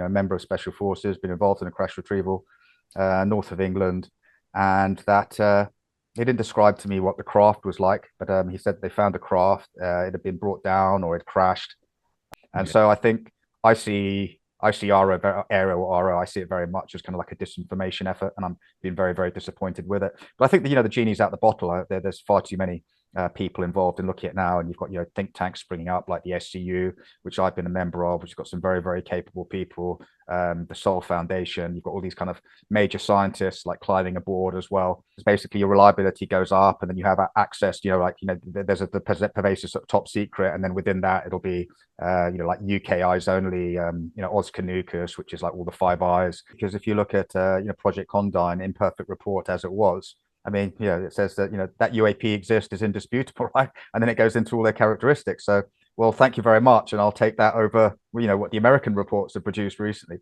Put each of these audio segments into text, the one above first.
member of Special Forces, been involved in a crash retrieval north of England, and that he didn't describe to me what the craft was like, but he said they found a craft, it had been brought down or it crashed, and Yeah. so I see our area or RO, I see it very much as kind of like a disinformation effort, and I'm being very, very disappointed with it. But I think that the genie's out the bottle. There's far too many people involved in looking at it now, and you've got think tanks springing up like the SCU, which I've been a member of, which has got some very, very capable people. The Sol Foundation, you've got all these kind of major scientists like climbing aboard as well. It's basically your reliability goes up, and then you have access. There's the pervasive sort of top secret, and then within that it'll be like UK eyes only, Oz Canucus, which is like all the Five Eyes. Because if you look at, Project Condign, imperfect report as it was, I mean, it says that, that UAP exists is indisputable, right? And then it goes into all their characteristics. So, well, thank you very much. And I'll take that over, what the American reports have produced recently.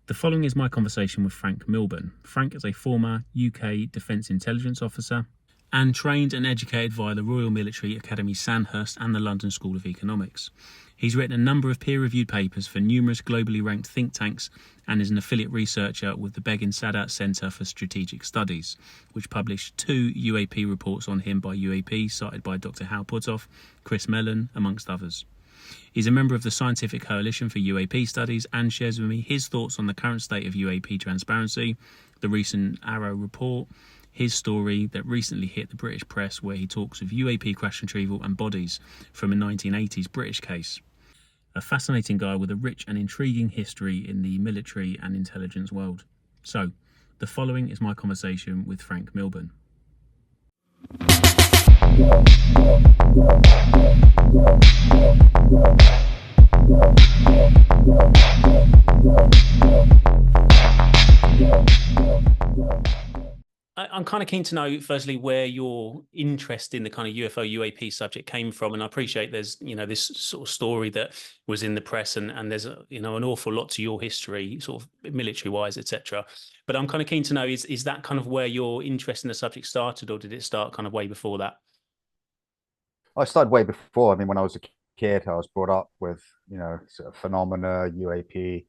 The following is my conversation with Franc Milburn. Franc is a former UK Defence Intelligence Officer and trained and educated via the Royal Military Academy Sandhurst and the London School of Economics. He's written a number of peer-reviewed papers for numerous globally ranked think tanks and is an affiliate researcher with the Begin Sadat Centre for Strategic Studies, which published 2 UAP reports on him by UAP, cited by Dr. Hal Puthoff, Chris Mellon, amongst others. He's a member of the Scientific Coalition for UAP Studies and shares with me his thoughts on the current state of UAP transparency, the recent Arrow report, his story that recently hit the British press where he talks of UAP crash retrieval and bodies from a 1980s British case. A fascinating guy with a rich and intriguing history in the military and intelligence world. So, the following is my conversation with Franc Milburn. I'm kind of keen to know, firstly, where your interest in the kind of UFO UAP subject came from. And I appreciate there's, this sort of story that was in the press and there's, an awful lot to your history, sort of military wise, etc. But I'm kind of keen to know, is that kind of where your interest in the subject started, or did it start kind of way before that? I started way before. I mean, when I was a kid, I was brought up with, sort of phenomena, UAP.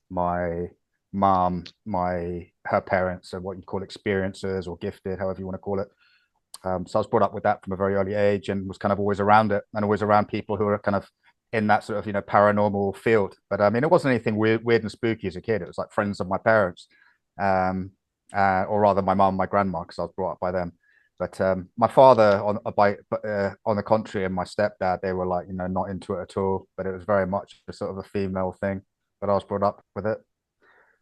My mom, her parents are what you call experiencers or gifted, however you want to call it. So I was brought up with that from a very early age and was kind of always around it and always around people who are kind of in that sort of, paranormal field. But I mean, it wasn't anything weird and spooky as a kid. It was like friends of my parents, or rather my mom, my grandma, because I was brought up by them. But my father, on the contrary, and my stepdad, they were like, not into it at all. But it was very much a sort of a female thing. But I was brought up with it.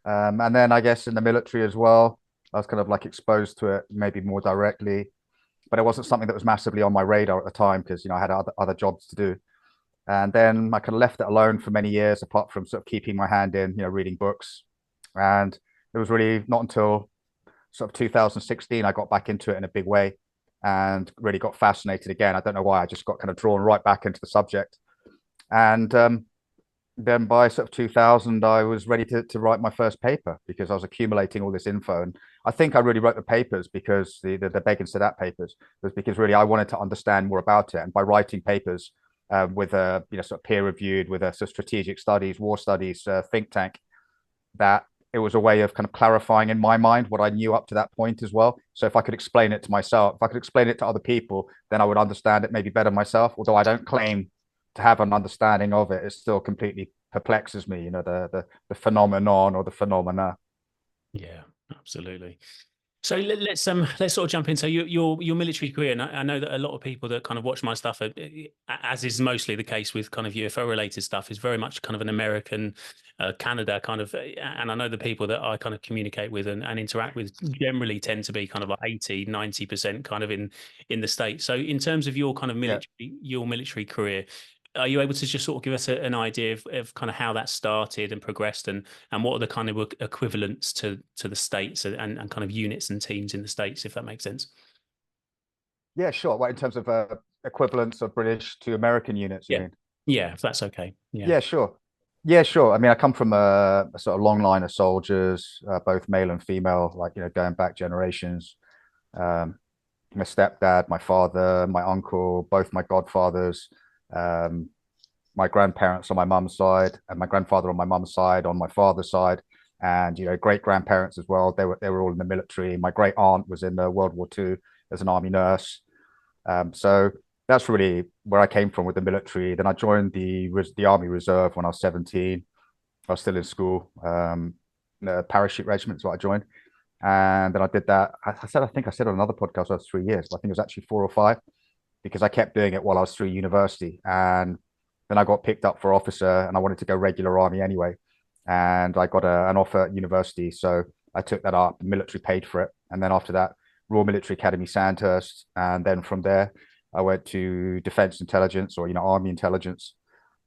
And then I guess in the military as well, I was kind of like exposed to it maybe more directly, but it wasn't something that was massively on my radar at the time because I had other jobs to do. And then I kind of left it alone for many years, apart from sort of keeping my hand in, reading books. And it was really not until sort of 2016 I got back into it in a big way and really got fascinated again. I don't know why, I just got kind of drawn right back into the subject. And then by sort of 2000, I was ready to write my first paper because I was accumulating all this info. And I think I really wrote the papers because the Begin Sadat papers was because really I wanted to understand more about it. And by writing papers with a sort of peer reviewed with a sort of strategic studies, war studies think tank, that it was a way of kind of clarifying in my mind what I knew up to that point as well. So if I could explain it to myself, if I could explain it to other people, then I would understand it maybe better myself. Although I don't claim to have an understanding of it, it still completely perplexes me, the phenomenon or the phenomena. Yeah, absolutely. So let's sort of jump in. So your military career, and I know that a lot of people that kind of watch my stuff, as is mostly the case with kind of UFO related stuff, is very much kind of an American, Canada kind of, and I know the people that I kind of communicate with and interact with generally tend to be kind of like 80-90% kind of in the States. So in terms of your kind of your military career, are you able to just sort of give us an idea of kind of how that started and progressed and what are the kind of equivalents to the States and kind of units and teams in the States, if that makes sense? Yeah, sure. Well, in terms of equivalents of British to American units, you Yeah. mean? Yeah, if that's okay. Yeah. Yeah, sure. Yeah, sure. I mean, I come from a sort of long line of soldiers, both male and female, like, going back generations. Um, my stepdad, my father, my uncle, both my godfathers, um, my grandparents on my mum's side, and my grandfather on my mum's side, on my father's side, and great grandparents as well. They were all in the military. My great aunt was in World War II as an army nurse. So that's really where I came from with the military. Then I joined the Army Reserve when I was 17. I was still in school. The parachute regiment is what I joined. And then I did that. I think I said on another podcast I was 3 years, but I think it was actually 4 or 5 because I kept doing it while I was through university. And then I got picked up for officer and I wanted to go regular army anyway. And I got an offer at university. So I took that up. The military paid for it. And then after that, Royal Military Academy Sandhurst. And then from there, I went to defense intelligence or, army intelligence.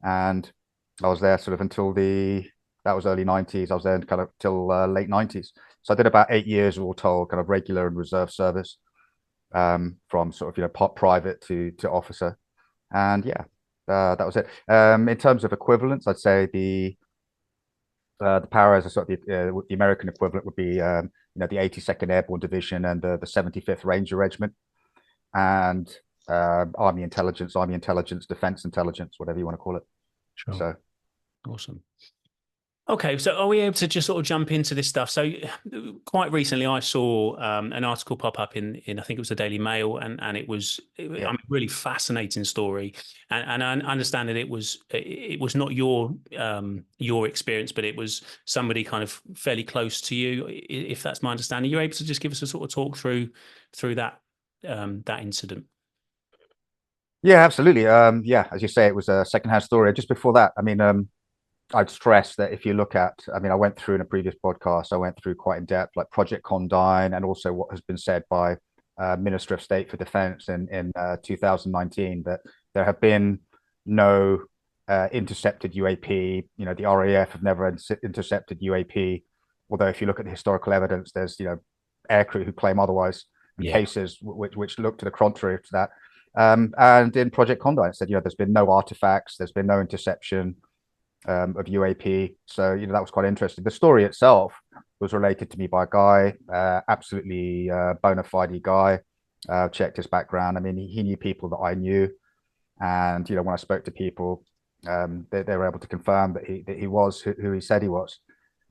And I was there sort of until that was early 90s. I was there kind of till late 90s. So I did about 8 years all told, kind of regular and reserve service, from sort of private to officer, and yeah, that was it. In terms of equivalents, I'd say the power as a sort of the American equivalent would be the 82nd Airborne Division and the 75th Ranger Regiment, and Army Intelligence, Defense Intelligence, whatever you want to call it. Sure. So awesome. Okay, so are we able to just sort of jump into this stuff? So quite recently I saw an article pop up in I think it was the Daily Mail, and it was Yeah. I mean, really fascinating story. And I understand that it was not your experience, but it was somebody kind of fairly close to you, if that's my understanding. You're able to just give us a sort of talk through that that incident. Yeah, absolutely. Yeah, as you say, it was a secondhand story. Just before that, I mean, I'd stress that if you look at, I mean, I went through in a previous podcast, I went through quite in depth, like Project Condign, and also what has been said by Minister of State for Defense in 2019, that there have been no intercepted UAP. The RAF have never intercepted UAP. Although if you look at the historical evidence, there's aircrew who claim otherwise, and cases which look to the contrary to that. And in Project Condign, it said there's been no artifacts, there's been no interception of UAP. So that was quite interesting. The story itself was related to me by a guy, absolutely bona fide guy. Checked his background. I mean, he knew people that I knew, and when I spoke to people, they were able to confirm that he was who he said he was.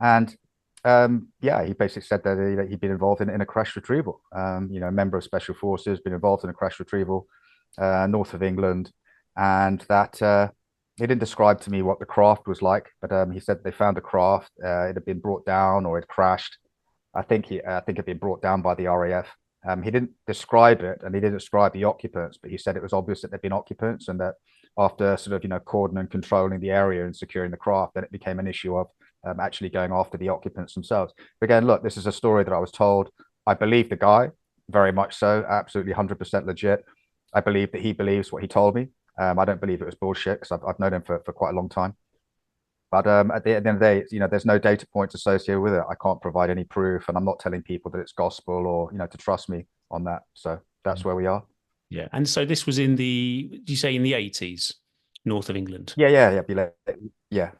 And yeah, he basically said that he'd been involved in a crash retrieval. A member of Special Forces, been involved in a crash retrieval north of England, and that he didn't describe to me what the craft was like, but he said they found a craft. It had been brought down or it crashed. I think it had been brought down by the RAF. He didn't describe it, and he didn't describe the occupants, but he said it was obvious that there'd been occupants, and that after sort of cordon and controlling the area and securing the craft, then it became an issue of actually going after the occupants themselves. But again, look, this is a story that I was told. I believe the guy very much so, absolutely 100% legit. I believe that he believes what he told me. I don't believe it was bullshit because I've known him for quite a long time. But at the end of the day, there's no data points associated with it. I can't provide any proof, and I'm not telling people that it's gospel or to trust me on that. So that's where we are. Yeah, and so this was in did you say in the 80s, north of England? Yeah, yeah.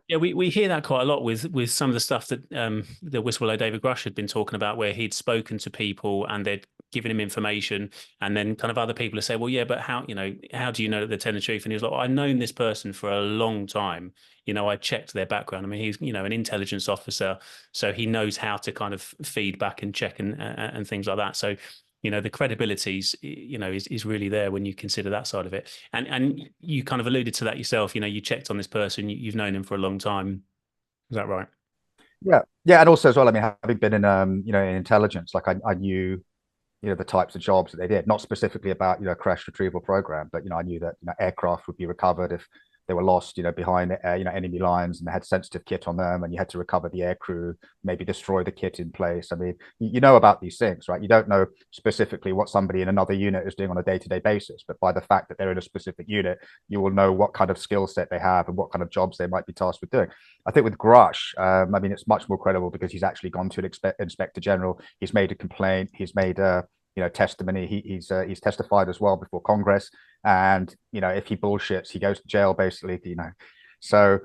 Yeah, we hear that quite a lot with some of the stuff that the whistleblower David Grush had been talking about, where he'd spoken to people and they'd given him information, and then kind of other people would say, well, yeah, but how do you know that they're telling the truth? And he was like, I've known this person for a long time. I checked their background. I mean, he's an intelligence officer, so he knows how to kind of feed back and check and things like that. So the credibility is really there when you consider that side of it. And you kind of alluded to that yourself. You checked on this person. You've known him for a long time. Is that right? Yeah, and also as well, I mean, having been in in intelligence, like I knew the types of jobs that they did, not specifically about a crash retrieval program, but I knew that aircraft would be recovered if they were lost behind enemy lines, and they had sensitive kit on them, and you had to recover the aircrew, maybe destroy the kit in place. I mean, you know about these things, right? You don't know specifically what somebody in another unit is doing on a day-to-day basis, but by the fact that they're in a specific unit, you will know what kind of skill set they have and what kind of jobs they might be tasked with doing. I think with Grush, I mean, it's much more credible because he's actually gone to an inspector general. He's made a complaint. He's made a testimony. He's testified as well before Congress, and if he bullshits, he goes to jail basically. So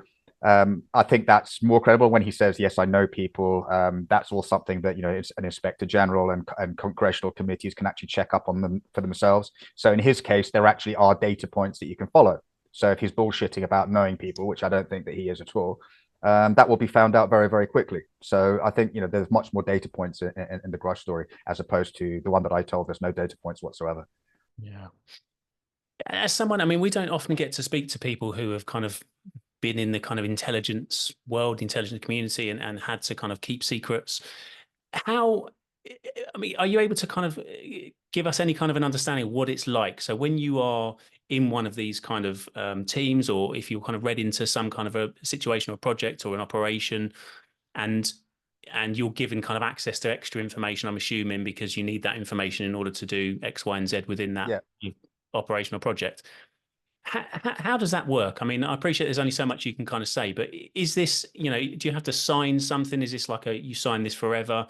I think that's more credible when he says, yes, I know people. That's all something that it's an inspector general and congressional committees can actually check up on them for themselves. So in his case, there actually are data points that you can follow. So if he's bullshitting about knowing people, which I don't think that he is at all, that will be found out very, very quickly. So I think, there's much more data points in the Grush story as opposed to the one that I told. There's no data points whatsoever. Yeah. As someone, I mean, we don't often get to speak to people who have kind of been in the kind of intelligence world, intelligence community, and had to kind of keep secrets. How, I mean, are you able to kind of give us any kind of an understanding of what it's like? So when you are in one of these kind of teams, or if you're kind of read into some kind of a situation or a project or an operation, and you're given kind of access to extra information, I'm assuming, because you need that information in order to do X, Y, and Z within that Yeah. operational project. How does that work? I mean, I appreciate there's only so much you can kind of say, but is this, do you have to sign something? Is this like you sign this forever,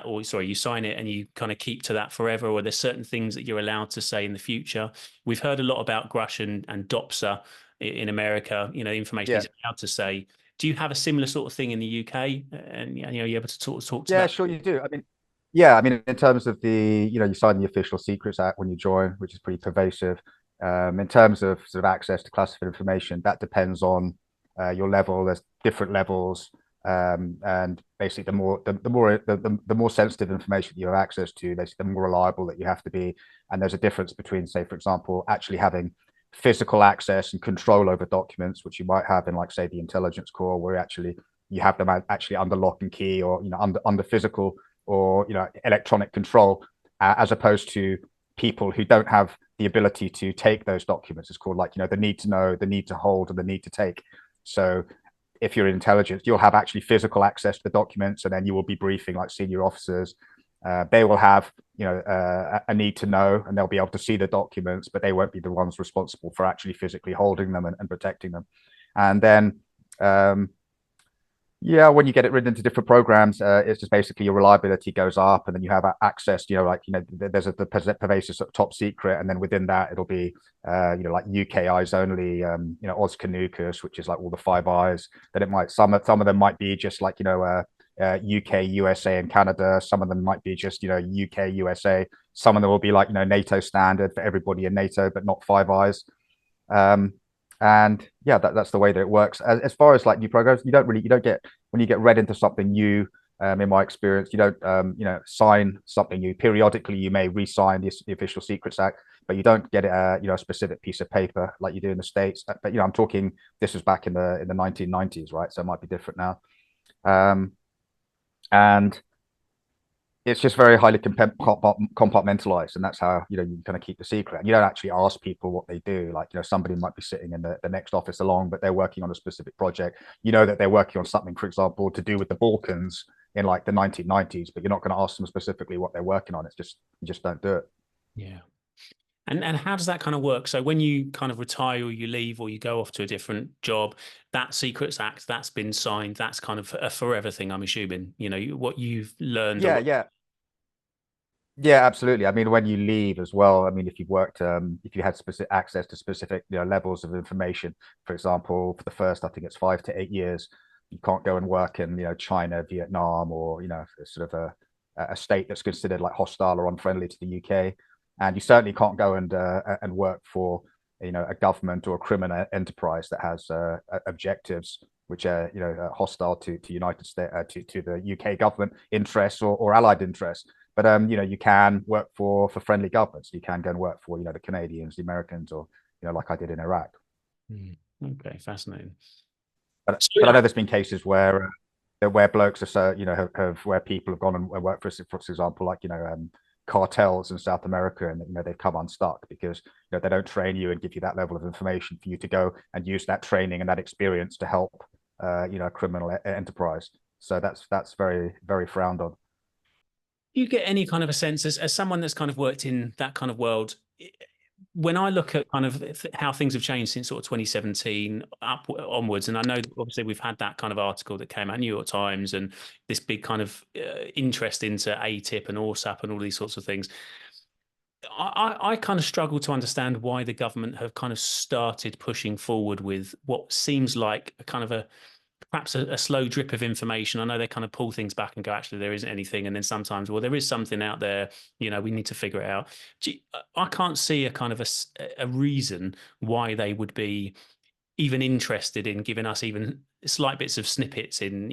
or sorry, you sign it and you kind of keep to that forever, or are there certain things that you're allowed to say in the future? We've heard a lot about Grush and DOPSA in America. Information Yeah. is allowed to say. Do you have a similar sort of thing in the UK? And you're able to talk to Yeah, that? sure you do. I mean, yeah, I mean, in terms of you sign the Official Secrets Act when you join, which is pretty pervasive. In terms of sort of access to classified information, that depends on your level. There's different levels, and basically, the more sensitive information you have access to, basically, the more reliable that you have to be. And there's a difference between, say, for example, actually having physical access and control over documents, which you might have in, like, say, the intelligence corps, where actually you have them actually under lock and key, or under physical or electronic control, as opposed to people who don't have the ability to take those documents. It's called, like, the need to know, the need to hold, and the need to take. So if you're in intelligence, you'll have actually physical access to the documents, and then you will be briefing, like, senior officers. They will have a need to know, and they'll be able to see the documents, but they won't be the ones responsible for actually physically holding them and protecting them. And then yeah, when you get it written into different programs, it's just basically your reliability goes up, and then you have access. There's the pervasive sort of top secret, and then within that, it'll be, like UK eyes only, Oz Canucus, which is like all the Five Eyes. Then it might some of them might be just like UK, USA, and Canada. Some of them might be just UK, USA. Some of them will be like NATO standard for everybody in NATO, but not Five Eyes. Um, and yeah, that's the way that it works. As far as like new programs, you don't get, when you get read into something new. In my experience, you don't sign something new. Periodically, you may re-sign the Official Secrets Act, but you don't get a specific piece of paper like you do in the States. But I'm talking, this was back in the 1990s, right? So it might be different now. And it's just very highly compartmentalized, and that's how you kind of keep the secret. And you don't actually ask people what they do. Like, somebody might be sitting in the next office along, but they're working on a specific project. That they're working on something, for example, to do with the Balkans in like the 1990s, but you're not going to ask them specifically what they're working on. It's just, you just don't do it. Yeah. And how does that kind of work? So when you kind of retire, or you leave, or you go off to a different job, that Secrets Act that's been signed, that's kind of a forever thing, I'm assuming. What you've learned, or Yeah, yeah. Yeah, absolutely. I mean, when you leave as well, I mean, if you've worked, if you had specific access to specific, levels of information, for example, for the first, I think it's 5 to 8 years, you can't go and work in, China, Vietnam, or, sort of a state that's considered like hostile or unfriendly to the UK. And you certainly can't go and work for, a government or a criminal enterprise that has objectives which are, hostile to United States, to the UK government interests, or allied interests. But you can work for friendly governments. You can go and work for, the Canadians, the Americans, or like I did in Iraq. Okay, fascinating. But I know there's been cases where blokes are, so have where people have gone and worked for example, like cartels in South America, and they've come unstuck because they don't train you and give you that level of information for you to go and use that training and that experience to help a criminal enterprise. So that's very, very frowned on. Do you get any kind of a sense, as someone that's kind of worked in that kind of world, when I look at kind of how things have changed since sort of 2017 up onwards, and I know that obviously we've had that kind of article that came out, New York Times, and this big kind of interest into ATIP and ORSAP and all these sorts of things. I kind of struggle to understand why the government have kind of started pushing forward with what seems like a kind of a perhaps a slow drip of information. I know they kind of pull things back and go, actually, there isn't anything. And then sometimes, well, there is something out there, we need to figure it out. I can't see a kind of a reason why they would be even interested in giving us even slight bits of snippets in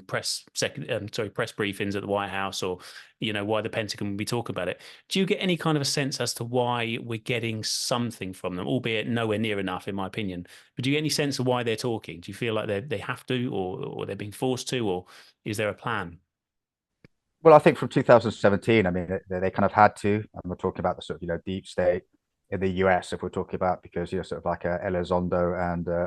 press briefings at the White House, or why the Pentagon would be talking about it. Do you get any kind of a sense as to why we're getting something from them, albeit nowhere near enough, in my opinion? But do you get any sense of why they're talking? Do you feel like they have to, or they're being forced to, or is there a plan? Well, I think from 2017, I mean, they kind of had to. And we're talking about the sort of, deep state in the US, if we're talking about, because, sort of like Elizondo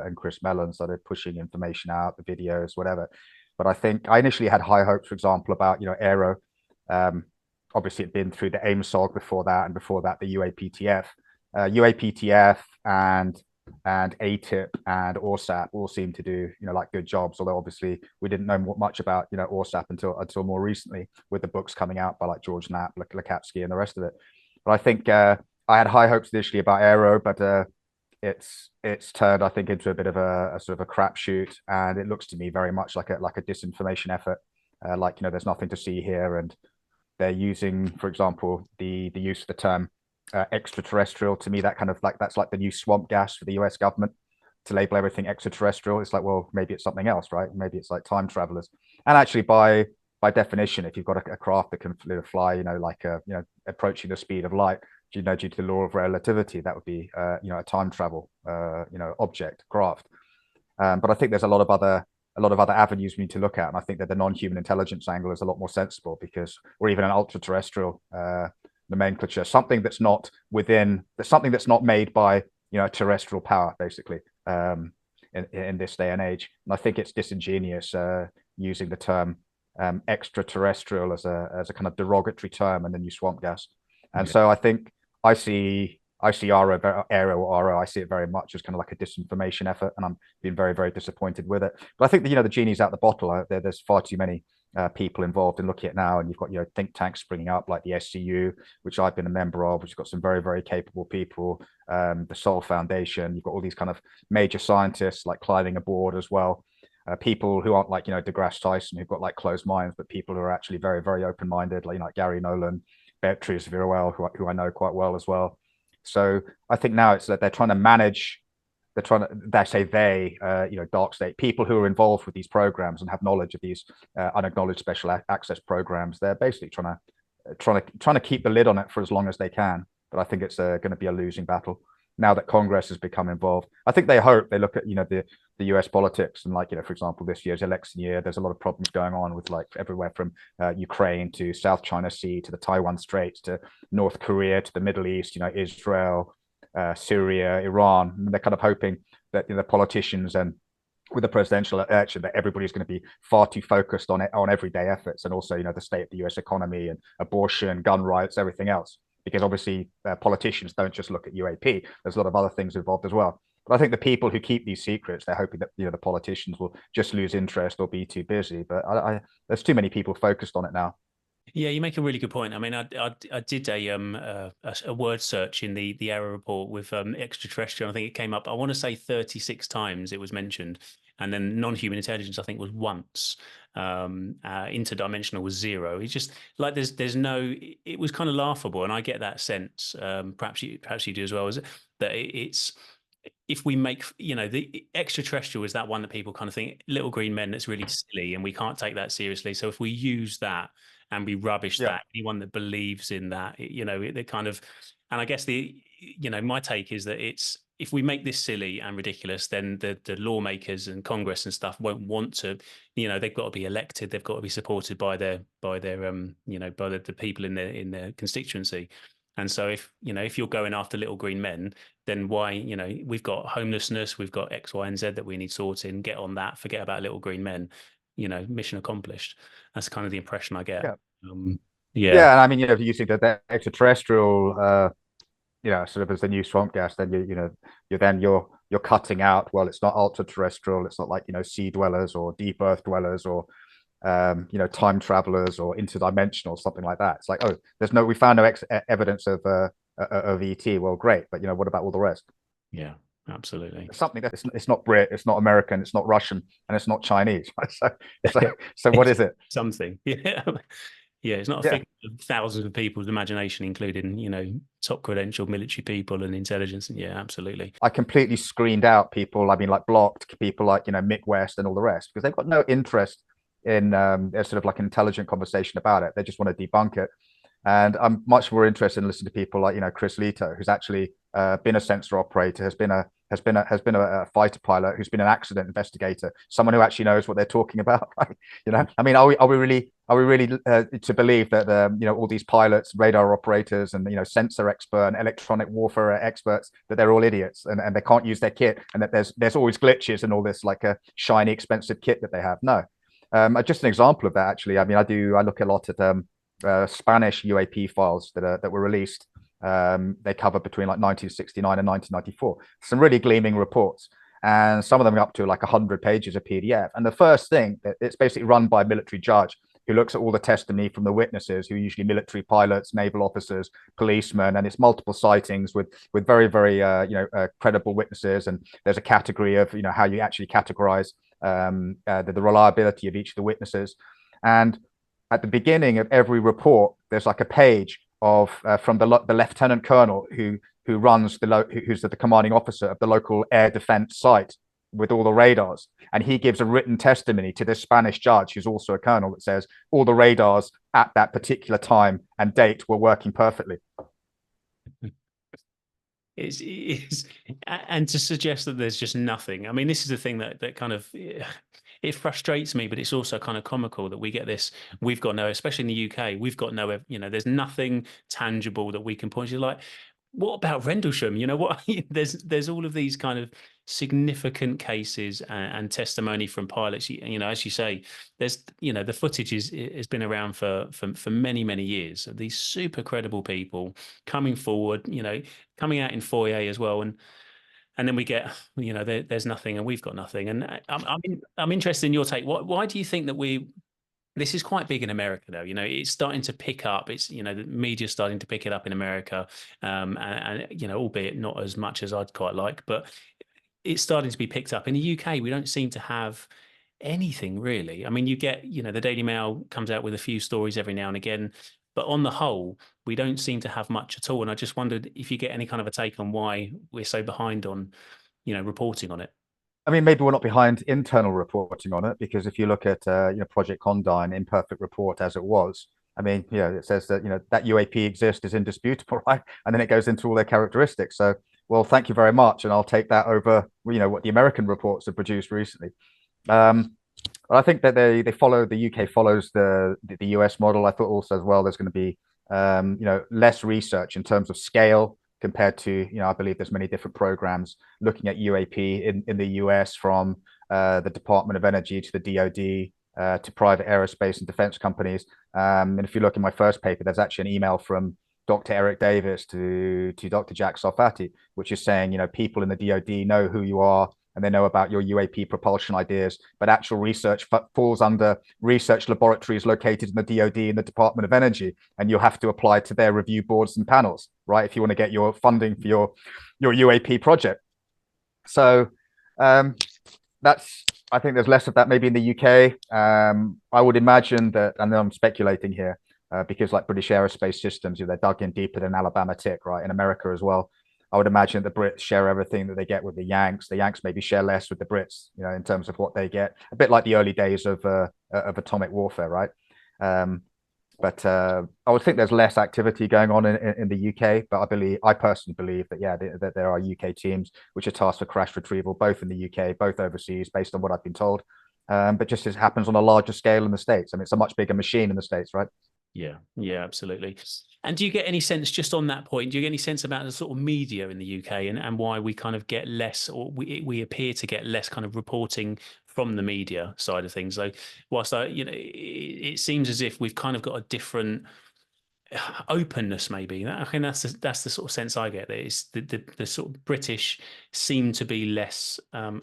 and Chris Mellon started pushing information out, the videos, whatever. But I think I initially had high hopes, for example, about, Aero. Um, Obviously, it'd been through the AIMSOG before that, and before that, the UAPTF. UAPTF and ATIP and ORSAP all seem to do, like good jobs. Although obviously we didn't know much about, ORSAP until more recently with the books coming out by like George Knapp, Lakatsky, and the rest of it. But I think I had high hopes initially about Aero, but it's turned, I think, into a bit of a sort of a crapshoot, and it looks to me very much like a disinformation effort. There's nothing to see here, and they're using, for example, the use of the term extraterrestrial. To me, that kind of like that's like the new swamp gas for the US government to label everything extraterrestrial. It's like, well, maybe it's something else, right? Maybe it's like time travelers. And actually, by definition, if you've got a craft that can fly, approaching the speed of light, due to the law of relativity, that would be, a time travel, object craft. But I think there's a lot of other avenues we need to look at, and I think that the non-human intelligence angle is a lot more sensible, because, or even an ultra-terrestrial nomenclature, something that's not made by terrestrial power, basically, in this day and age. And I think it's disingenuous using the term extraterrestrial as a kind of derogatory term, and then you swamp gas. And Yeah. so I think I see Aero or RO. I see it very much as kind of like a disinformation effort, and I'm being very, very disappointed with it. But I think that the genie's out the bottle. There's far too many people involved in looking at it now, and you've got think tanks springing up like the SCU, which I've been a member of, which has got some very, very capable people. The Sol Foundation. You've got all these kind of major scientists like climbing aboard as well. People who aren't like deGrasse Tyson, who've got like closed minds, but people who are actually very, very open minded, like Gary Nolan, Beatrice Viruel, who I know quite well as well. So I think now it's that they're trying to manage. They say dark state people who are involved with these programs and have knowledge of these unacknowledged special access programs. They're basically trying to keep the lid on it for as long as they can. But I think it's going to be a losing battle now that Congress has become involved. I think they look at the US politics, and for example, this year's election year, there's a lot of problems going on with like everywhere from Ukraine to South China Sea to the Taiwan Straits to North Korea to the Middle East, Israel, Syria, Iran. And they're kind of hoping that the politicians and with the presidential election that everybody's going to be far too focused on everyday efforts, and also the state of the US economy and abortion, gun rights, everything else. Because obviously politicians don't just look at UAP. There's a lot of other things involved as well. But I think the people who keep these secrets, they're hoping that the politicians will just lose interest or be too busy. But there's too many people focused on it now. Yeah, you make a really good point. I mean, I did a word search in the error report with extraterrestrial. I think it came up. I want to say 36 times it was mentioned, and then non-human intelligence I think was once. Interdimensional was zero. It's just like there's no. It was kind of laughable, and I get that sense. Perhaps you do as well. Is it, that it's if we make the extraterrestrial is that one that people kind of think little green men, that's really silly and we can't take that seriously. So if we use that and we rubbish Yeah. that, anyone that believes in that, they kind of, and I guess my take is that it's, if we make this silly and ridiculous, then the lawmakers and Congress and stuff won't want to, they've got to be elected, they've got to be supported by their by the people in their constituency. And so if you're going after little green men, then why, we've got homelessness, we've got X, Y, and Z that we need sorting, get on that, forget about little green men, mission accomplished. That's kind of the impression I get. Yeah. Yeah. Yeah, and I mean, if you think that the extraterrestrial, sort of as the new swamp gas, then you're cutting out. Well, it's not ultra terrestrial. It's not like sea dwellers or deep earth dwellers or time travelers or interdimensional, something like that. It's like, oh, we found no evidence of ET. Well, great, but what about all the rest? Yeah. Absolutely. It's something that it's not Brit, it's not American, it's not Russian, and it's not Chinese. So, so, so what It's is it? something. Yeah. Yeah, it's not a Yeah, figment of thousands of people's imagination, including, top credentialed military people and intelligence. Yeah, absolutely. I completely screened out people. I mean, like blocked people like Mick West and all the rest because they've got no interest in a sort of like an intelligent conversation about it. They just want to debunk it. And I'm much more interested in listening to people like Chris Leto, who's actually been a sensor operator, has been a fighter pilot, who's been an accident investigator, someone who actually knows what they're talking about. Right? I mean, are we really to believe that all these pilots, radar operators, and sensor expert and electronic warfare experts, that they're all idiots and they can't use their kit, and that there's always glitches and all this like a shiny expensive kit that they have? No. Just an example of that, actually. I mean, I look a lot at Spanish UAP files that were released. They cover between like 1969 and 1994. Some really gleaming reports, and some of them are up to like 100 pages of PDF. And the first thing, it's basically run by a military judge who looks at all the testimony from the witnesses, who are usually military pilots, naval officers, policemen, and it's multiple sightings with very credible witnesses. And there's a category of how you actually categorize the reliability of each of the witnesses. And at the beginning of every report, there's like a page of from the lieutenant colonel who runs who's the commanding officer of the local air defense site with all the radars, and he gives a written testimony to this Spanish judge who's also a colonel that says all the radars at that particular time and date were working perfectly. Is and to suggest that there's just nothing. I mean, this is the thing that kind of it frustrates me, but it's also kind of comical that we get this. We've got no, especially in the UK, we've got no, there's nothing tangible that we can point to. Like, what about Rendlesham? You know what? There's all of these kind of significant cases and testimony from pilots. As you say, there's the footage has been around for many years. These super credible people coming forward, coming out in foyer as well, and then we get there's nothing and we've got nothing. And I'm interested in your take. Why do you think that this is quite big in America, though? It's starting to pick up. It's the media's starting to pick it up in America, and albeit not as much as I'd quite like, but it's starting to be picked up. In the UK, we don't seem to have anything really. I mean, you get the Daily Mail comes out with a few stories every now and again, but on the whole, we don't seem to have much at all. And I just wondered if you get any kind of a take on why we're so behind on reporting on it. I mean, maybe we're not behind internal reporting on it, because if you look at Project Condign, imperfect report as it was, I mean, it says that that UAP exists is indisputable, right? And then it goes into all their characteristics. So, well, thank you very much, and I'll take that over what the American reports have produced recently. But I think that they follow, the UK follows the US model. I thought also as well there's going to be less research in terms of scale compared to I believe there's many different programs looking at UAP in the US, from the Department of Energy to the DoD to private aerospace and defense companies. And if you look in my first paper, there's actually an email from Dr. Eric Davis to Dr. Jack Sarfati, which is saying people in the DoD know who you are and they know about your UAP propulsion ideas, but actual research falls under research laboratories located in the DoD and the Department of Energy, and you'll have to apply to their review boards and panels, right, if you want to get your funding for your UAP project. So I think there's less of that maybe in the UK. I would imagine that, and I'm speculating here, because like British Aerospace Systems, they're dug in deeper than Alabama Tick, right, in America as well. I would imagine the Brits share everything that they get with the Yanks. The Yanks maybe share less with the Brits, in terms of what they get. A bit like the early days of atomic warfare, right? But I would think there's less activity going on in the UK. But I personally believe that that there are UK teams which are tasked for crash retrieval, both in the UK, both overseas, based on what I've been told. But just as happens on a larger scale in the States. I mean, it's a much bigger machine in the States, right? Yeah, absolutely. And do you get any sense, just on that point, do you get any sense about the sort of media in the UK and why we kind of get less, or we appear to get less kind of reporting from the media side of things? So whilst it seems as if we've kind of got a different openness, maybe. I think that's the sort of sense I get. That it's the sort of British seem to be less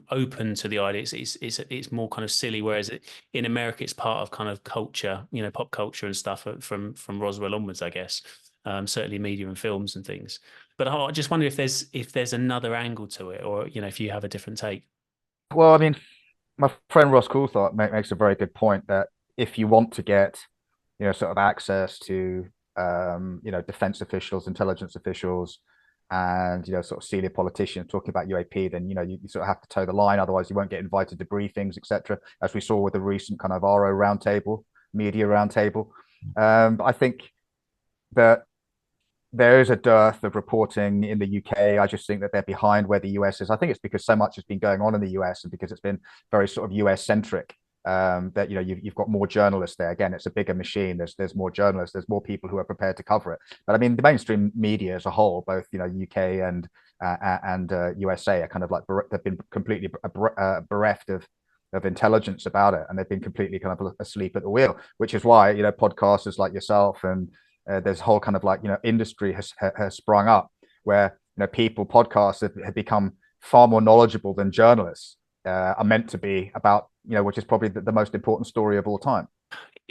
open to the idea. It's more kind of silly, whereas in America it's part of kind of culture, pop culture and stuff from Roswell onwards, I guess. certainly media and films and things. But I just wonder if there's another angle to it, or if you have a different take. Well, I mean, my friend Ross Coulthard makes a very good point that if you want to get, sort of access to, defense officials, intelligence officials, and sort of senior politicians talking about UAP, then you sort of have to toe the line. Otherwise, you won't get invited to briefings, etc. As we saw with the recent kind of RO roundtable, media roundtable. But I think that there is a dearth of reporting in the UK. I just think that they're behind where the US is. I think it's because so much has been going on in the US and because it's been very sort of US centric. That you've got more journalists there. Again, it's a bigger machine. There's more journalists. There's more people who are prepared to cover it. But I mean, the mainstream media as a whole, both UK and USA, are kind of like they've been completely bereft of intelligence about it, and they've been completely kind of asleep at the wheel. Which is why podcasters like yourself and there's a whole kind of like industry has sprung up where people podcasts have become far more knowledgeable than journalists are meant to be about which is probably the most important story of all time.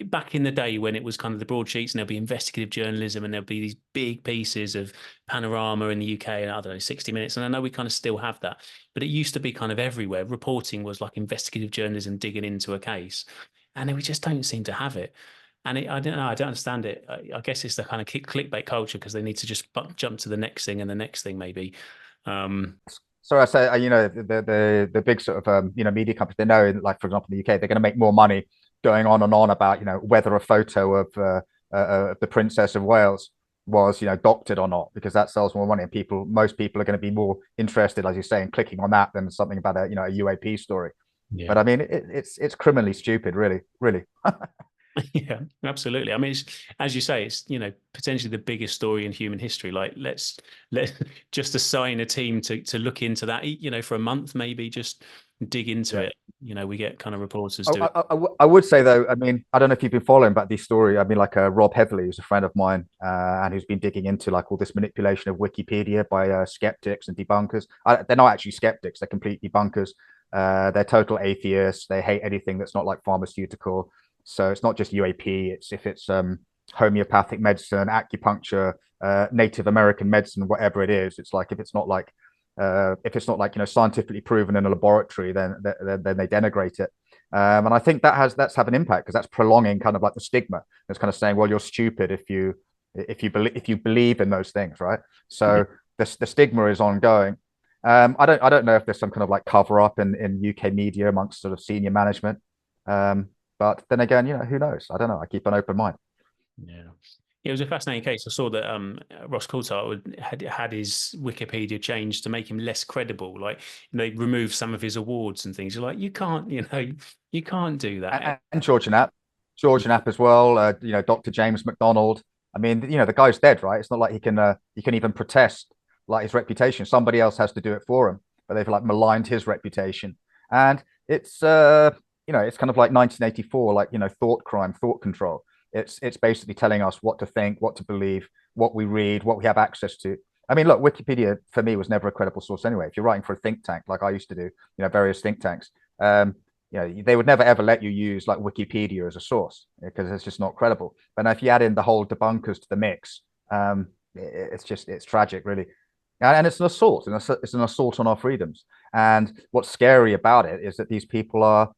Back in the day when it was kind of the broadsheets and there'll be investigative journalism and there'll be these big pieces of Panorama in the UK and I don't know 60 Minutes, and I know we kind of still have that, but it used to be kind of everywhere. Reporting was like investigative journalism digging into a case, and we just don't seem to have it. And I don't know, I don't understand it. I guess it's the kind of clickbait culture because they need to just jump to the next thing and the next thing maybe. So I say, the big sort of media companies, they know, like for example, in the UK, they're going to make more money going on and on about whether a photo of the Princess of Wales was doctored or not, because that sells more money, and most people are going to be more interested, as you say, in clicking on that than something about a UAP story. Yeah. But I mean, it's criminally stupid, really, really. Yeah, absolutely. I mean, as you say, it's potentially the biggest story in human history. Like, let's just assign a team to look into that. For a month, maybe just dig into it. We get kind of reporters do it. I would say though, I mean, I don't know if you've been following about this story. I mean, like Rob Heatherly, who's a friend of mine, and who's been digging into like all this manipulation of Wikipedia by skeptics and debunkers. They're not actually skeptics; they're complete debunkers. They're total atheists. They hate anything that's not like pharmaceutical. So it's not just UAP. It's homeopathic medicine, acupuncture, Native American medicine, whatever it is. It's like if it's not like scientifically proven in a laboratory, then they denigrate it. And I think that's have an impact because that's prolonging kind of like the stigma. It's kind of saying, well, you're stupid if you believe in those things, right? So the stigma is ongoing. I don't know if there's some kind of like cover up in UK media amongst sort of senior management. But then again, who knows? I don't know. I keep an open mind. Yeah. It was a fascinating case. I saw that Ross Coulthard had his Wikipedia changed to make him less credible. Like they removed some of his awards and things. You're like, you can't, you can't do that. And George Knapp as well. Dr. James McDonald. I mean, the guy's dead, right? It's not like he can even protest like his reputation. Somebody else has to do it for him. But they've like maligned his reputation, and it's it's kind of like 1984, like thought crime, thought control. It's basically telling us what to think, what to believe, what we read, what we have access to. I mean, look, Wikipedia for me was never a credible source anyway. If you're writing for a think tank, like I used to do, various think tanks, they would never ever let you use like Wikipedia as a source because it's just not credible. But now if you add in the whole debunkers to the mix, it's tragic, really. And it's an assault, and it's an assault on our freedoms. And what's scary about it is that these people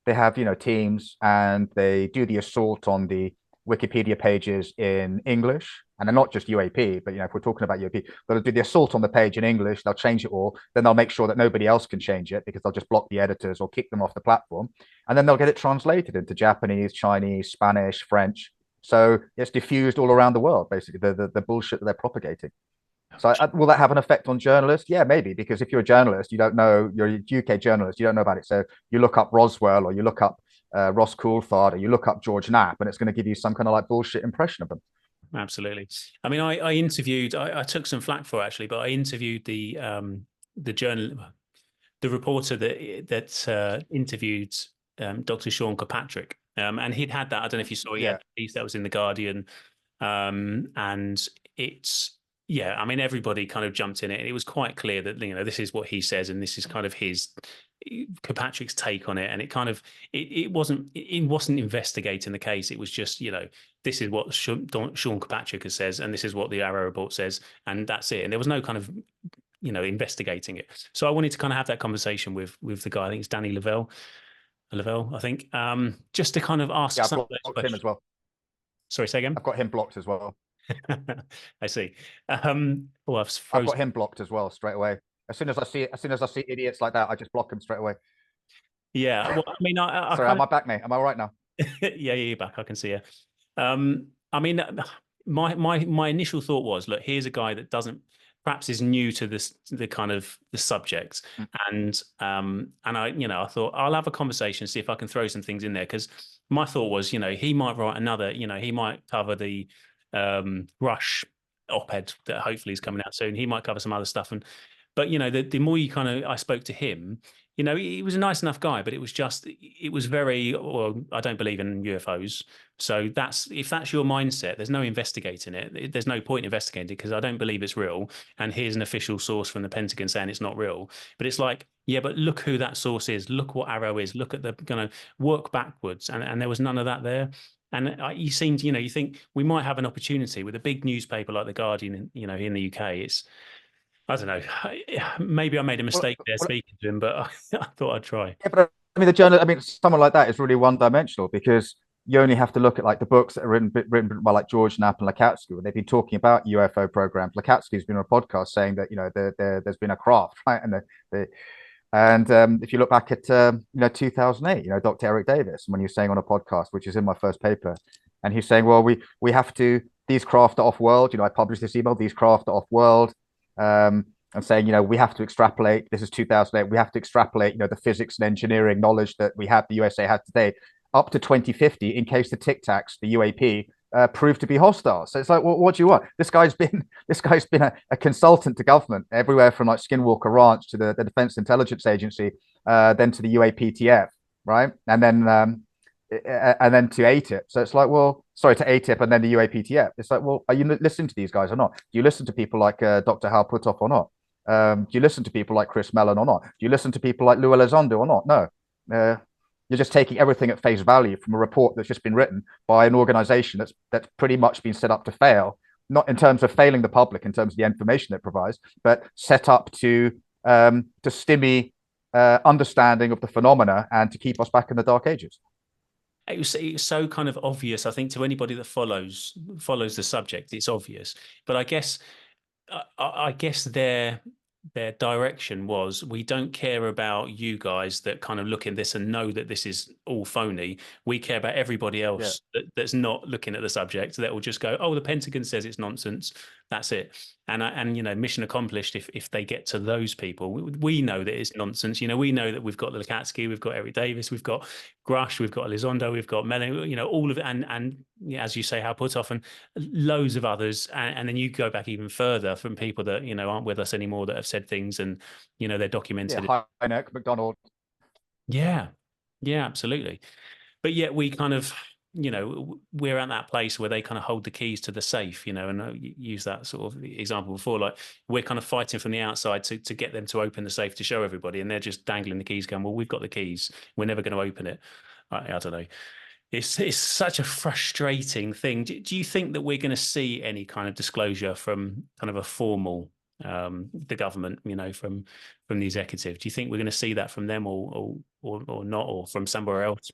they have teams, and they do the assault on the Wikipedia pages in English, and they're not just UAP, but if we're talking about UAP, they'll do the assault on the page in English. They'll change it all, then they'll make sure that nobody else can change it because they'll just block the editors or kick them off the platform, and then they'll get it translated into Japanese, Chinese, Spanish, French. So it's diffused all around the world, basically the bullshit that they're propagating. So will that have an effect on journalists? Yeah, maybe, because if you're a journalist, you don't know, you're a UK journalist, you don't know about it. So you look up Roswell, or you look up Ross Coulthard, or you look up George Knapp, and it's going to give you some kind of like bullshit impression of them. Absolutely. I mean, I interviewed, I took some flack for actually, but I interviewed the reporter that interviewed Dr. Sean Kirkpatrick. And he'd had that. I don't know if you saw, he had a piece that was in the Guardian. And it's, yeah, I mean, everybody kind of jumped in it. And it was quite clear that, this is what he says, and this is kind of his Kirkpatrick's take on it, and it wasn't investigating the case. It was just, this is what Sean Kirkpatrick has says, and this is what the Arrow report says, and that's it. And there was no kind of investigating it. So I wanted to kind of have that conversation with the guy. I think it's Danny Lavelle, I think, just to kind of ask Yeah, I've some of those blocked him questions. as well. Sorry, say again. I've got him blocked as well. I see. I've I've got frozen. him blocked as well straight away. As soon as I see idiots like that, I just block them straight away. Yeah. Well, I mean, I Sorry, kind am of I back, mate? Am I all right now? yeah, you're back. I can see you. I mean, my initial thought was, look, here's a guy that doesn't perhaps is new to the kind of the subject, Mm. and I thought I'll have a conversation, see if I can throw some things in there, because my thought was, he might write another, he might cover the Rush op-ed that hopefully is coming out soon. He might cover some other stuff, but the more I spoke to him, he was a nice enough guy, but it was very, well, I don't believe in UFOs. So if that's your mindset, there's no investigating it. There's no point investigating it because I don't believe it's real. And here's an official source from the Pentagon saying it's not real. But it's like, yeah, but look who that source is. Look what Arrow is. Look at the work backwards. And there was none of that there. And you seemed, you think we might have an opportunity with a big newspaper like the Guardian, in the UK. I don't know. Maybe I made a Well, mistake there well, speaking to him, but I thought I'd try. yeah, but I mean, someone like that is really one-dimensional because you only have to look at like the books that are written by like George Knapp and Lakatsky, where they've been talking about UFO programs. Lakatsky's been on a podcast saying that there's been a craft, right? And if you look back at 2008, Dr. Eric Davis, when he was saying on a podcast, which is in my first paper, and he's saying, well, we have to, these craft are off world. I published this email, these craft are off world. And saying, we have to extrapolate. This is 2008. We have to extrapolate, the physics and engineering knowledge that the USA had today, up to 2050, in case the Tic Tacs, the UAP, prove to be hostile. So it's like, well, what do you want? This guy's been a consultant to government everywhere from like Skinwalker Ranch to the Defense Intelligence Agency, then to the UAPTF, right? And then to ATIP. So it's like, well, sorry, to ATIP and then the UAPTF. It's like, well, are you listening to these guys or not? Do you listen to people like Dr. Hal Puthoff or not? Do you listen to people like Chris Mellon or not? Do you listen to people like Lou Elizondo or not? No. You're just taking everything at face value from a report that's just been written by an organization that's pretty much been set up to fail, not in terms of failing the public, in terms of the information it provides, but set up to stymie understanding of the phenomena and to keep us back in the dark ages. It's so kind of obvious, I think, to anybody that follows the subject. It's obvious, but I guess their direction was, we don't care about you guys that kind of look at this and know that this is all phony. We care about everybody Yeah. else that's not looking at the subject, that will just go, oh, the Pentagon says it's nonsense. That's it. And mission accomplished if they get to those people. We know that it's nonsense. We know that we've got Lakatsky, we've got Eric Davis, we've got Grush, we've got Elizondo, we've got Mellon, all of it, and as you say, Hal Puthoff and loads of others. And then you go back even further from people that aren't with us anymore, that have said things, and they're documented. Yeah, Hynek, McDonald. Yeah, yeah, absolutely. But yet we kind of, we're at that place where they kind of hold the keys to the safe, and use that sort of example before, like we're kind of fighting from the outside to get them to open the safe to show everybody, and they're just dangling the keys, going, well, we've got the keys, we're never going to open it. I don't know. It's such a frustrating thing. Do you think that we're going to see any kind of disclosure from kind of a formal the government, from the executive? Do you think we're going to see that from them, or not, or from somewhere else?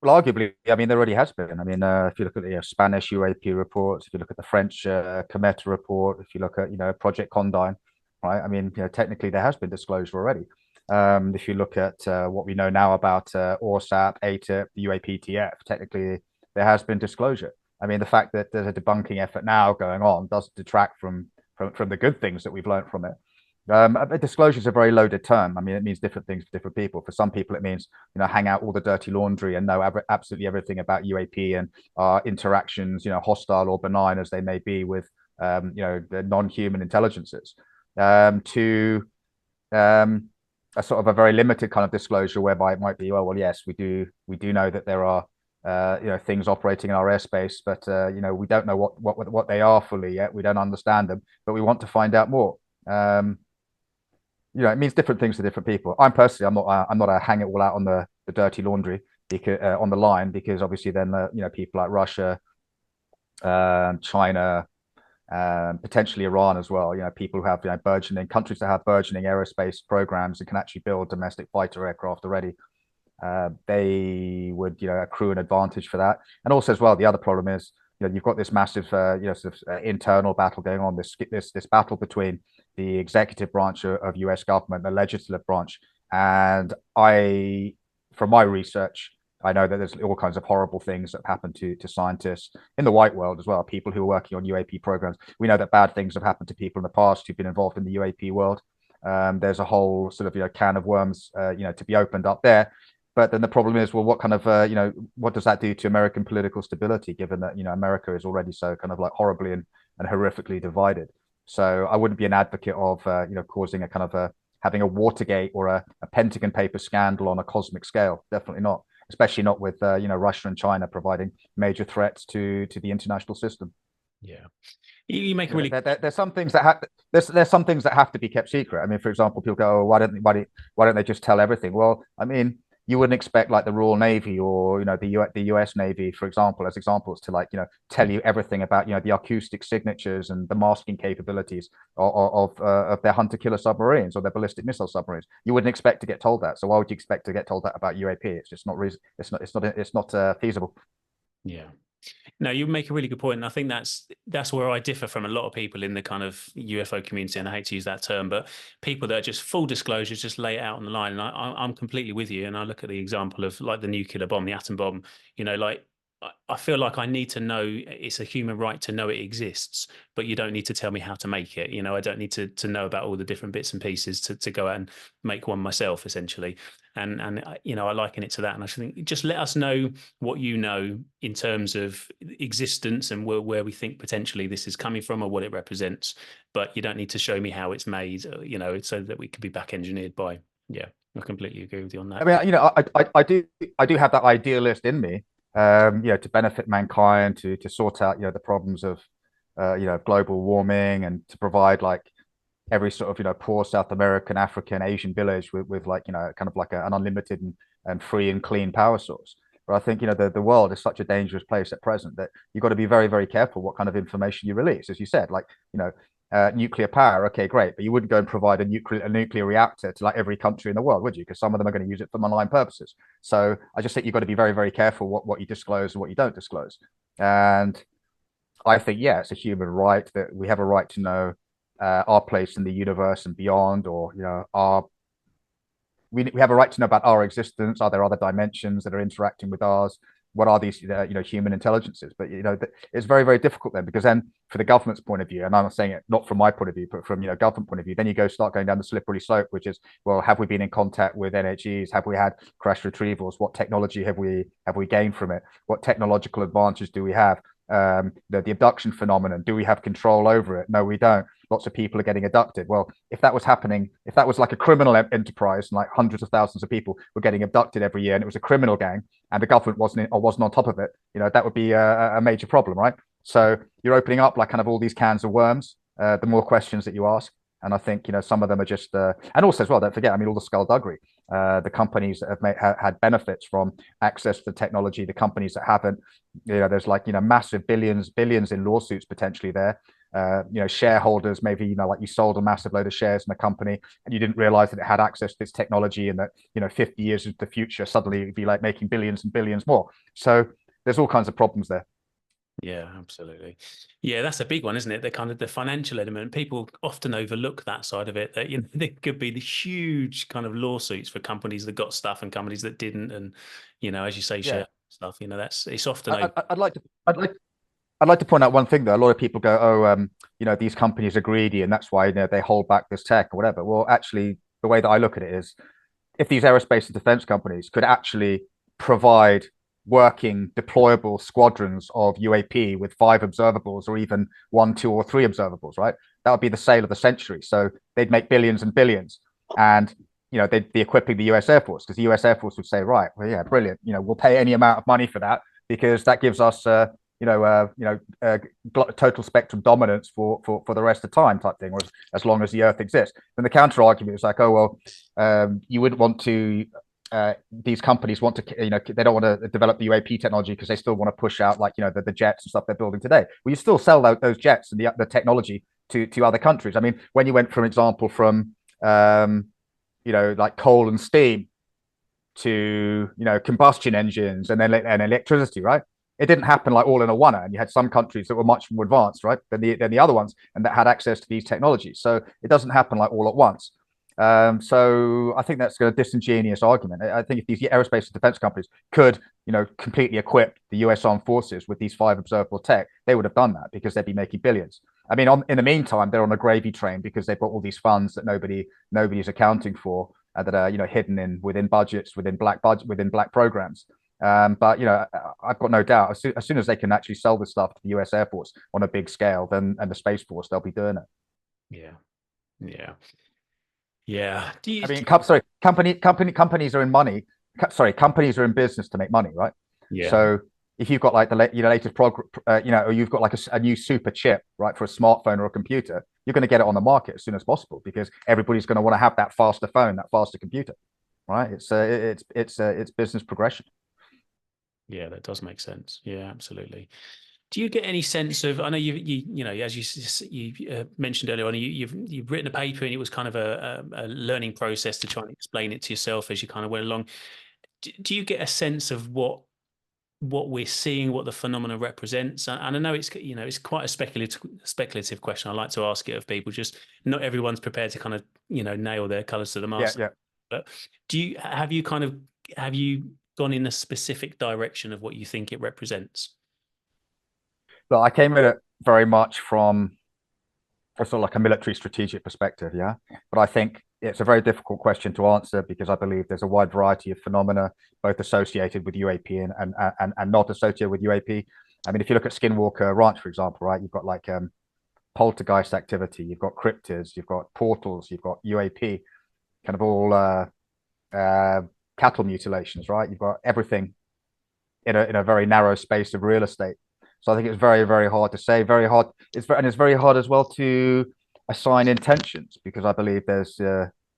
Well, arguably, I mean, there already has been. I mean, if you look at the Spanish UAP reports, if you look at the French Cometa report, if you look at Project Condign, right? I mean, technically there has been disclosure already. If you look at what we know now about ORSAP, ATIP, the UAPTF, technically there has been disclosure. I mean, the fact that there's a debunking effort now going on doesn't detract from the good things that we've learned from it. Disclosure is a very loaded term. I mean, it means different things for different people. For some people, it means hang out all the dirty laundry and know absolutely everything about UAP and interactions, hostile or benign as they may be with the non-human intelligences. To a sort of a very limited kind of disclosure, whereby it might be, well, yes, we do know that there are things operating in our airspace, but we don't know what they are fully yet. We don't understand them, but we want to find out more. it means different things to different people. I'm not a hang it all out on the dirty laundry because on the line, because obviously then people like Russia, China, potentially Iran as well. People who have burgeoning countries that have burgeoning aerospace programs and can actually build domestic fighter aircraft already. They would accrue an advantage for that. And also as well, the other problem is you've got this massive sort of internal battle going on. This battle between the executive branch of US government, the legislative branch, and from my research, I know that there's all kinds of horrible things that happen to scientists in the white world as well. People who are working on UAP programs. We know that bad things have happened to people in the past who've been involved in the UAP world. There's a whole sort of can of worms to be opened up there. But then the problem is, well, what kind of what does that do to American political stability, given that America is already so kind of like horribly and horrifically divided. So I wouldn't be an advocate of causing a kind of having a Watergate or a Pentagon paper scandal on a cosmic scale. Definitely not, especially not with Russia and China providing major threats to the international system. Yeah, you make a really. There's some things that there's some things that have to be kept secret. I mean, for example, people go, "Oh, why don't they just tell everything?" Well, I mean, you wouldn't expect like the Royal Navy or the US Navy, for example, as examples, to tell you everything about the acoustic signatures and the masking capabilities of their hunter killer submarines or their ballistic missile submarines. You wouldn't expect to get told that. So why would you expect to get told that about UAP? It's just not reason. It's not feasible. Yeah. No, you make a really good point, and I think that's where I differ from a lot of people in the kind of UFO community, and I hate to use that term, but people that are just full disclosures, just lay it out on the line. And I'm completely with you, and I look at the example of like the nuclear bomb, the atom bomb. Like I feel like I need to know, it's a human right to know it exists, but you don't need to tell me how to make it. I don't need to know about all the different bits and pieces to go out and make one myself, essentially. And I liken it to that. And I think just let us know what you know in terms of existence and where we think potentially this is coming from or what it represents. But you don't need to show me how it's made, so that we can be back engineered by. Yeah, I completely agree with you on that. I mean, I do have that idealist in me, to benefit mankind, to sort out, the problems of, global warming, and to provide like every sort of, poor South American, African, Asian village with like, kind of like an unlimited and free and clean power source. But I think, the world is such a dangerous place at present that you've got to be very, very careful what kind of information you release. As you said, like, nuclear power, okay, great, but you wouldn't go and provide a nuclear reactor to like every country in the world, would you? Because some of them are going to use it for malign purposes. So I just think you've got to be very, very careful what you disclose and what you don't disclose. And I think, yeah, it's a human right that we have a right to know our place in the universe and beyond, or we have a right to know about our existence. Are there other dimensions that are interacting with ours? What are these human intelligences? But it's very, very difficult then, because then for the government's point of view, and I'm not saying it not from my point of view, but from government point of view, then you start going down the slippery slope, which is, well, have we been in contact with NHEs? Have we had crash retrievals? What technology have we gained from it? What technological advantage do we have? The abduction phenomenon, do we have control over it? No, we don't. Lots of people are getting abducted. Well, if that was happening, if that was like a criminal enterprise and like hundreds of thousands of people were getting abducted every year, and it was a criminal gang, and the government wasn't on top of it, that would be a major problem, right? So you're opening up like kind of all these cans of worms, the more questions that you ask. And I think some of them are just and also as well, don't forget, I mean, all the skullduggery, the companies that have had benefits from access to the technology, the companies that haven't, there's like massive billions in lawsuits potentially there. Shareholders, maybe like you sold a massive load of shares in a company and you didn't realize that it had access to this technology, and that 50 years into the future suddenly it'd be like making billions and billions more. So there's all kinds of problems there. Yeah, absolutely. Yeah, that's a big one, isn't it? The kind of the financial element. People often overlook that side of it. That there could be the huge kind of lawsuits for companies that got stuff and companies that didn't, and as you say, share stuff. It's often. I'd like to point out one thing though. A lot of people go, "Oh, these companies are greedy, and that's why they hold back this tech or whatever." Well, actually, the way that I look at it is, if these aerospace and defense companies could actually provide working deployable squadrons of UAP with 5 observables, or even 1, 2, or 3 observables, right? That would be the sale of the century. So they'd make billions and billions, and they'd be equipping the US Air Force, because the US Air Force would say, right, well, yeah, brilliant, we'll pay any amount of money for that, because that gives us total spectrum dominance for the rest of time type thing, or as long as the Earth exists. Then the counter argument is like, oh well, you wouldn't want to. These companies want to, they don't want to develop the UAP technology because they still want to push out like the jets and stuff they're building today. Well, you still sell those jets and the technology to other countries. I mean, when you went, for example, from like coal and steam to combustion engines and then and electricity, right? It didn't happen like all in a one, and you had some countries that were much more advanced, right, than the other ones, and that had access to these technologies. So it doesn't happen like all at once. So I think that's a disingenuous argument. I think if these aerospace and defense companies could, completely equip the U.S. Armed Forces with these 5 observable tech, they would have done that because they'd be making billions. I mean, in the meantime, they're on a gravy train because they've got all these funds that nobody's accounting for, that are hidden within budgets, within black programs. But I've got no doubt as soon as they can actually sell this stuff to the U.S. Air Force on a big scale, then and the Space Force, they'll be doing it. Yeah, yeah, yeah. I mean, companies are in money. Sorry, companies are in business to make money, right? Yeah. So if you've got like the latest or you've got like a new super chip, right, for a smartphone or a computer, you're going to get it on the market as soon as possible because everybody's going to want to have that faster phone, that faster computer, right? It's business progression. Yeah, that does make sense. Yeah, absolutely. Do you get any sense of? I know as you mentioned earlier on, you've written a paper and it was kind of a learning process to try and explain it to yourself as you kind of went along. Do you get a sense of what we're seeing, what the phenomena represents? And I know it's quite a speculative question. I like to ask it of people. Just not everyone's prepared to kind of nail their colours to the mast. Yeah. But have you gone in a specific direction of what you think it represents? But I came at it very much from sort of like a military strategic perspective, yeah. But I think it's a very difficult question to answer because I believe there's a wide variety of phenomena, both associated with UAP and not associated with UAP. I mean, if you look at Skinwalker Ranch, for example, right, you've got like poltergeist activity, you've got cryptids, you've got portals, you've got UAP, kind of all cattle mutilations, right? You've got everything in a very narrow space of real estate. So I think it's very, very hard to say. Very hard. It's very hard as well to assign intentions because I believe there's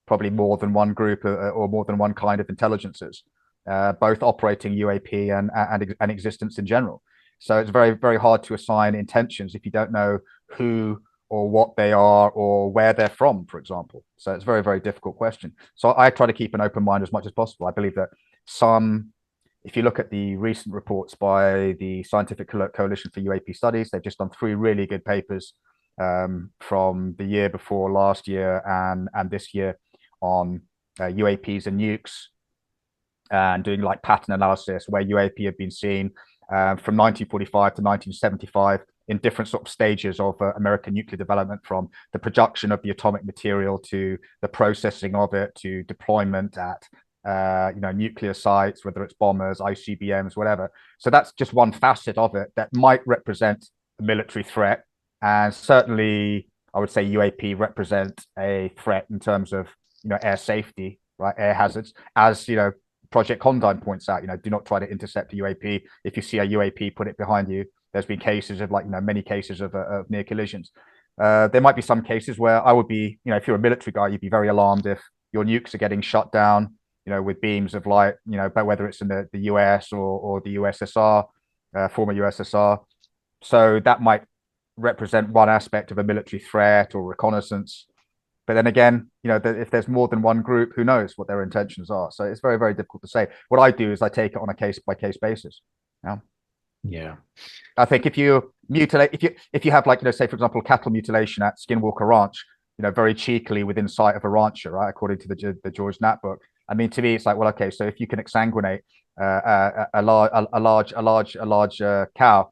probably more than one group or more than one kind of intelligences, both operating UAP and existence in general. So it's very, very hard to assign intentions if you don't know who or what they are or where they're from, for example. So it's a very, very difficult question. So I try to keep an open mind as much as possible. I believe that if you look at the recent reports by the Scientific Coalition for UAP Studies, they've just done 3 really good papers from the year before last year and this year on UAPs and nukes and doing like pattern analysis where UAP have been seen from 1945 to 1975 in different sort of stages of American nuclear development, from the production of the atomic material to the processing of it to deployment at nuclear sites, whether it's bombers, ICBMs, whatever. So that's just one facet of it that might represent a military threat. And certainly, I would say UAP represent a threat in terms of, air safety, right? Air hazards, as, Project Condign points out, do not try to intercept a UAP. If you see a UAP, put it behind you. There's been cases of many cases of near collisions. There might be some cases where I would be, if you're a military guy, you'd be very alarmed if your nukes are getting shut down, with beams of light, but whether it's in the US or the USSR, former USSR. So that might represent one aspect of a military threat or reconnaissance. But then again, if there's more than one group, who knows what their intentions are? So it's very, very difficult to say. What I do is I take it on a case by case basis. Yeah. Yeah. I think if you mutilate, if you have say for example, cattle mutilation at Skinwalker Ranch, very cheekily within sight of a rancher, right, according to the George Knapp book. I mean, to me, it's like, well, okay, so if you can exsanguinate a large cow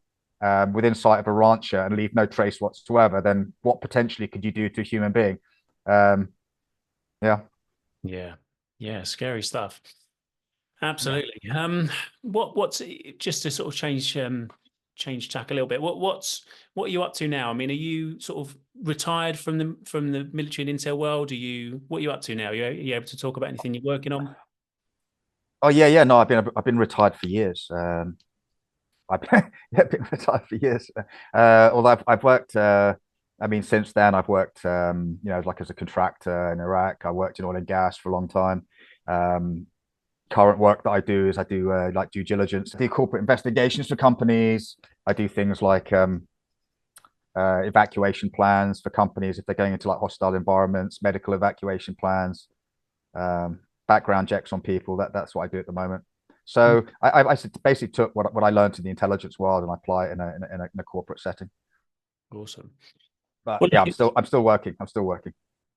within sight of a rancher and leave no trace whatsoever, then what potentially could you do to a human being? Yeah, scary stuff. Absolutely. Yeah. What's just to sort of change tack a little bit? What are you up to now? I mean, are you sort of retired from the military and intel world? What are you up to now? Are you able to talk about anything you're working on? Oh yeah. No, I've been retired for years. I've been retired for years. Although I've worked, I mean, since then I've worked, like as a contractor in Iraq. I worked in oil and gas for a long time. Current work that I do is I do like due diligence. I do corporate investigations for companies. I do things like evacuation plans for companies if they're going into like hostile environments, medical evacuation plans, background checks on people. That's what I do at the moment. So I basically took what I learned in the intelligence world and I apply it in a corporate setting. Awesome. But Well, yeah, look, I'm still working. I'm still working.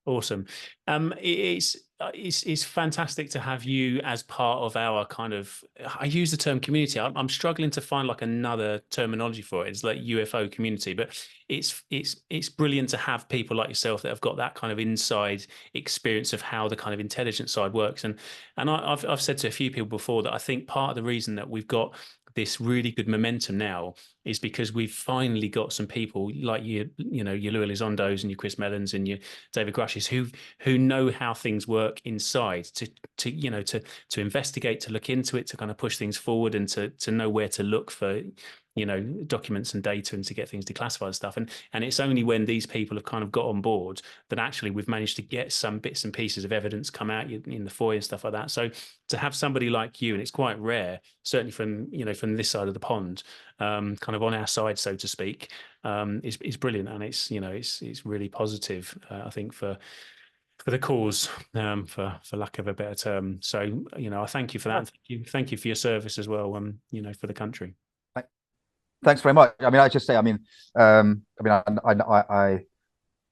awesome. It's fantastic to have you as part of our kind of. I use the term community. I'm struggling to find like another terminology for it. It's like UFO community, but it's brilliant to have people like yourself that have got that kind of inside experience of how the kind of intelligence side works. And I've said to a few people before that I think part of the reason that we've got this really good momentum now is because we've finally got some people like your Louis Elizondos and your Chris Mellons and your David Grushes who know how things work inside to investigate, to look into it, to kind of push things forward, and to know where to look for documents and data and to get things declassified and stuff. And it's only when these people have kind of got on board that actually we've managed to get some bits and pieces of evidence come out in the FOIA and stuff like that. So to have somebody like you, and it's quite rare, certainly from this side of the pond, kind of on our side, so to speak, is brilliant. And it's really positive, I think, for the cause, for lack of a better term. So, I thank you for that. Thank you for your service as well, for the country. Thanks very much. I mean, I just say, I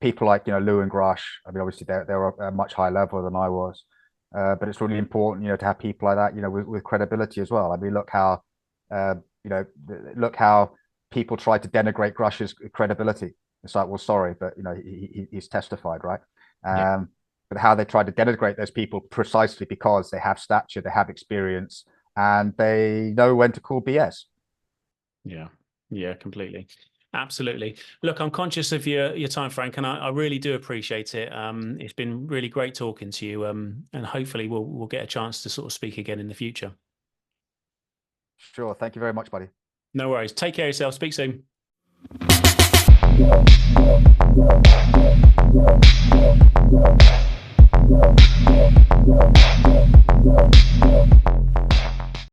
people like Lou and Grush. I mean, obviously they're a much higher level than I was, but it's really important, to have people like that, with credibility as well. I mean, look how people try to denigrate Grush's credibility. It's like, well, sorry, but he's testified, right? But how they try to denigrate those people precisely because they have stature, they have experience, and they know when to call BS. Yeah, completely. Absolutely. Look, I'm conscious of your time, Frank, and I really do appreciate it. It's been really great talking to you, and hopefully we'll get a chance to sort of speak again in the future. Sure. Thank you very much, buddy. No worries. Take care of yourself. Speak soon.